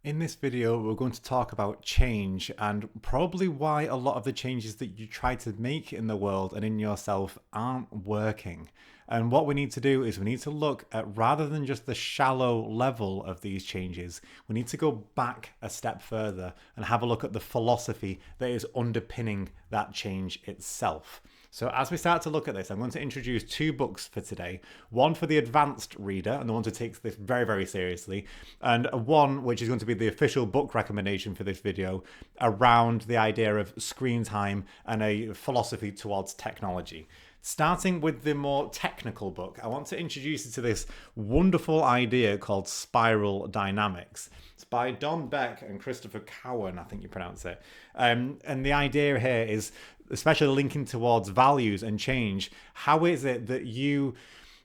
In this video, we're going to talk about change and probably why a lot of the changes that you try to make in the world and in yourself aren't working. And what we need to do is we need to look at, rather than just the shallow level of these changes, we need to go back a step further and have a look at the philosophy that is underpinning that change itself. So as we start to look at this, I'm going to introduce two books for today. One for the advanced reader and the one who takes this very, very seriously, and one which is going to be the official book recommendation for this video around the idea of screen time and a philosophy towards technology. Starting with the more technical book, I want to introduce you to this wonderful idea called spiral dynamics. It's by Don Beck and Christopher Cowan, I think you pronounce it. And the idea here is, especially linking towards values and change, how is it that you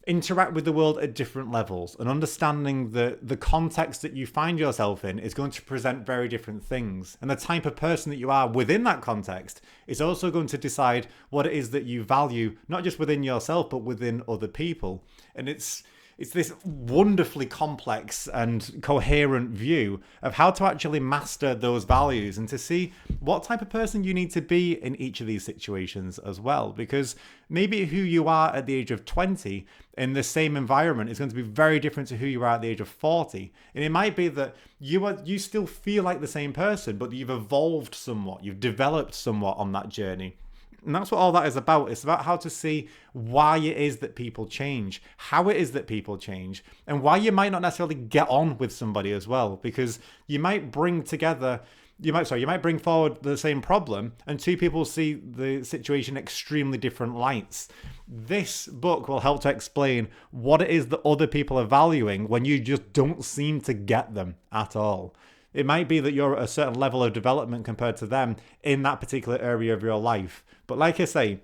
interact with the world at different levels, and understanding that the context that you find yourself in is going to present very different things, and the type of person that you are within that context is also going to decide what it is that you value, not just within yourself but within other people. And it's this wonderfully complex and coherent view of how to actually master those values and to see what type of person you need to be in each of these situations as well. Because maybe who you are at the age of 20 in the same environment is going to be very different to who you are at the age of 40. And it might be that you still feel like the same person, but you've evolved somewhat, you've developed somewhat on that journey. And that's what all that is about. It's about how to see why it is that people change, how it is that people change, and why you might not necessarily get on with somebody as well. Because you might bring forward the same problem and two people see the situation extremely different lights. This book will help to explain what it is that other people are valuing when you just don't seem to get them at all. It might be that you're at a certain level of development compared to them in that particular area of your life. But like I say,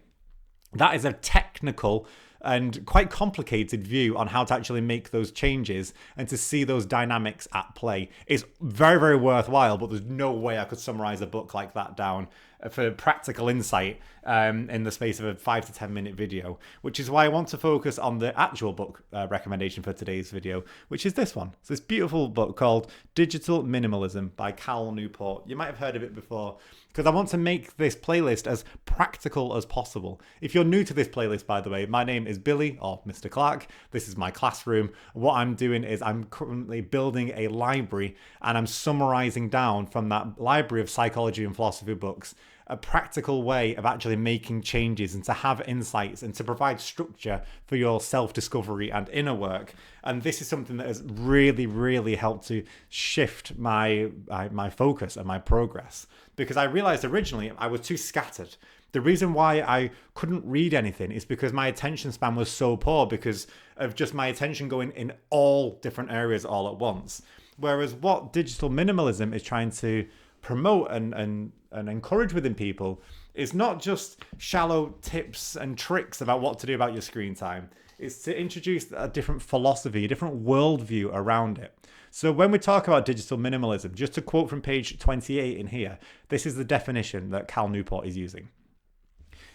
that is a technical and quite complicated view on how to actually make those changes and to see those dynamics at play. It's very, very worthwhile, but there's no way I could summarize a book like that down for practical insight in the space of a 5 to 10 minute video, which is why I want to focus on the actual book recommendation for today's video, which is this one. It's this beautiful book called Digital Minimalism by Newport. You might have heard of it before, because I want to make this playlist as practical as possible. If you're new to this playlist, by the way, my name is Billy, or Mr. Clark. This is my classroom. What I'm doing is I'm currently building a library, and I'm summarizing down from that library of psychology and philosophy books a practical way of actually making changes and to have insights and to provide structure for your self-discovery and inner work. And this is something that has really, really helped to shift my focus and my progress, because I realized originally I was too scattered. The reason why I couldn't read anything is because my attention span was so poor, because of just my attention going in all different areas all at once. Whereas what digital minimalism is trying to promote and encourage within people is not just shallow tips and tricks about what to do about your screen time. It's to introduce a different philosophy, a different worldview around it. So when we talk about digital minimalism, just to quote from page 28 in here, this is the definition that Newport is using.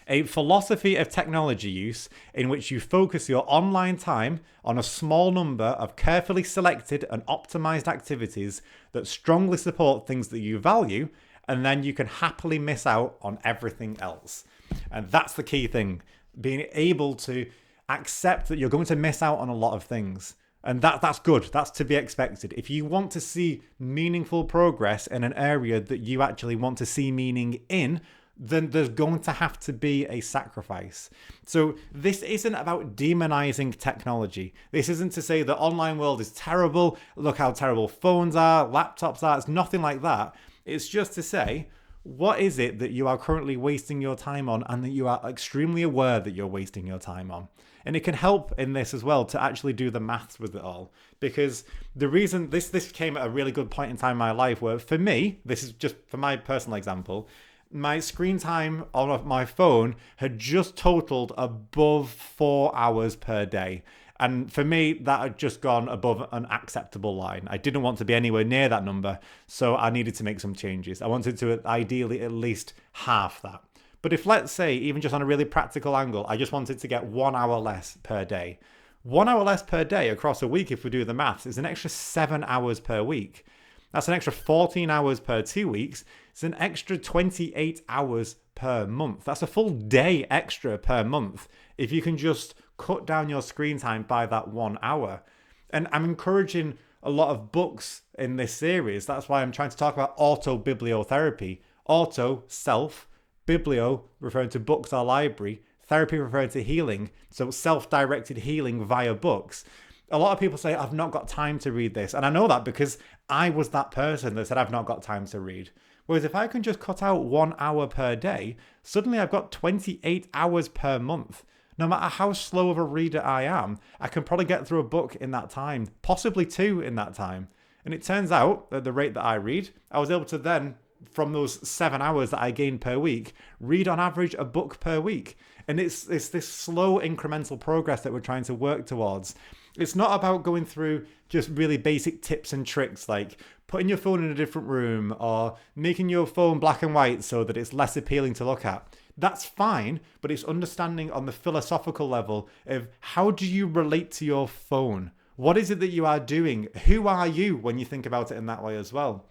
A philosophy of technology use in which you focus your online time on a small number of carefully selected and optimized activities that strongly support things that you value, and then you can happily miss out on everything else. And that's the key thing, being able to accept that you're going to miss out on a lot of things. And that's good. That's to be expected. If you want to see meaningful progress in an area that you actually want to see meaning in, then there's going to have to be a sacrifice. So this isn't about demonizing technology. This isn't to say the online world is terrible. Look how terrible phones are, laptops are. It's nothing like that. It's just to say, what is it that you are currently wasting your time on and that you are extremely aware that you're wasting your time on? And it can help in this as well to actually do the maths with it all. Because the reason this came at a really good point in time in my life where, for me, this is just for my personal example, my screen time on my phone had just totaled above 4 hours per day. And for me, that had just gone above an acceptable line. I didn't want to be anywhere near that number, so I needed to make some changes. I wanted to ideally at least half that. But if, let's say, even just on a really practical angle, I just wanted to get 1 hour less per day. 1 hour less per day across a week, if we do the maths, is an extra 7 hours per week. That's an extra 14 hours per 2 weeks. It's an extra 28 hours per month. That's a full day extra per month if you can just cut down your screen time by that 1 hour. And I'm encouraging a lot of books in this series. That's why I'm trying to talk about autobibliotherapy. Auto, self, biblio, referring to books or library, therapy referring to healing. So self-directed healing via books. A lot of people say, I've not got time to read this. And I know that because I was that person that said, I've not got time to read. Whereas if I can just cut out 1 hour per day, suddenly I've got 28 hours per month. No matter how slow of a reader I am, I can probably get through a book in that time, possibly 2 in that time. And it turns out, at the rate that I read, I was able to then, from those 7 hours that I gained per week, read on average a book per week. And it's this slow incremental progress that we're trying to work towards. It's not about going through just really basic tips and tricks like putting your phone in a different room or making your phone black and white so that it's less appealing to look at. That's fine, but it's understanding on the philosophical level of how do you relate to your phone? What is it that you are doing? Who are you when you think about it in that way as well?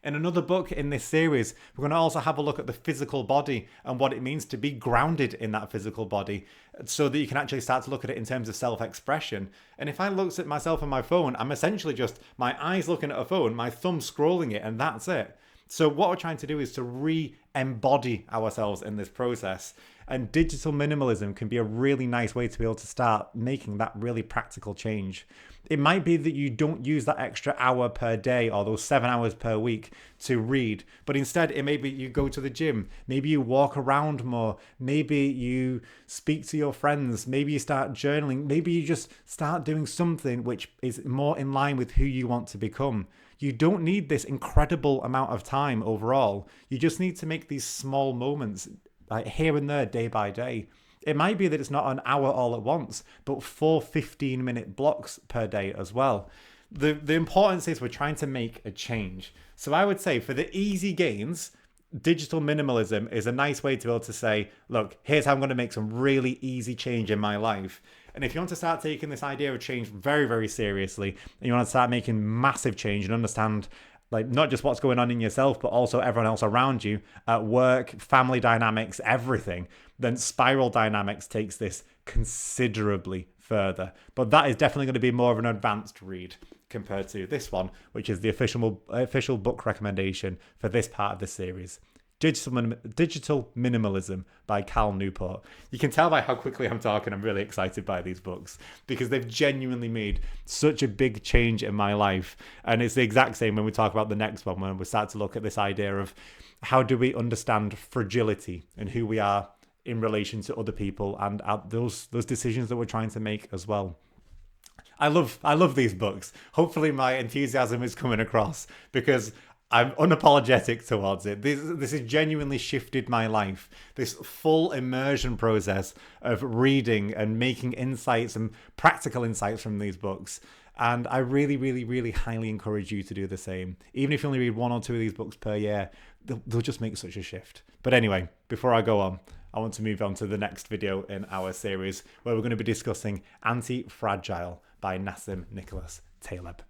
In another book in this series, we're going to also have a look at the physical body and what it means to be grounded in that physical body so that you can actually start to look at it in terms of self-expression. And if I looked at myself on my phone, I'm essentially just my eyes looking at a phone, my thumb scrolling it, and that's it. So what we're trying to do is to re-embody ourselves in this process. And digital minimalism can be a really nice way to be able to start making that really practical change. It might be that you don't use that extra hour per day or those 7 hours per week to read, but instead it may be you go to the gym, maybe you walk around more, maybe you speak to your friends, maybe you start journaling, maybe you just start doing something which is more in line with who you want to become. You don't need this incredible amount of time overall. You just need to make these small moments like here and there, day by day. It might be that it's not an hour all at once, but 4 15-minute blocks per day as well. The importance is we're trying to make a change. So I would say for the easy gains, digital minimalism is a nice way to be able to say, look, here's how I'm going to make some really easy change in my life. And if you want to start taking this idea of change very, very seriously, and you want to start making massive change and understand like not just what's going on in yourself, but also everyone else around you at work, family dynamics, everything, then Spiral Dynamics takes this considerably further. But that is definitely going to be more of an advanced read compared to this one, which is the official book recommendation for this part of the series. Digital Minimalism by Cal Newport. You can tell by how quickly I'm talking, I'm really excited by these books because they've genuinely made such a big change in my life. And it's the exact same when we talk about the next one, when we start to look at this idea of how do we understand fragility and who we are in relation to other people and those decisions that we're trying to make as well. I love these books. Hopefully my enthusiasm is coming across because I'm unapologetic towards it. This has genuinely shifted my life. This full immersion process of reading and making insights and practical insights from these books. And I really, really, really highly encourage you to do the same. Even if you only read 1 or 2 of these books per year, they'll just make such a shift. But anyway, before I go on, I want to move on to the next video in our series where we're going to be discussing Anti-Fragile by Nassim Nicholas Taleb.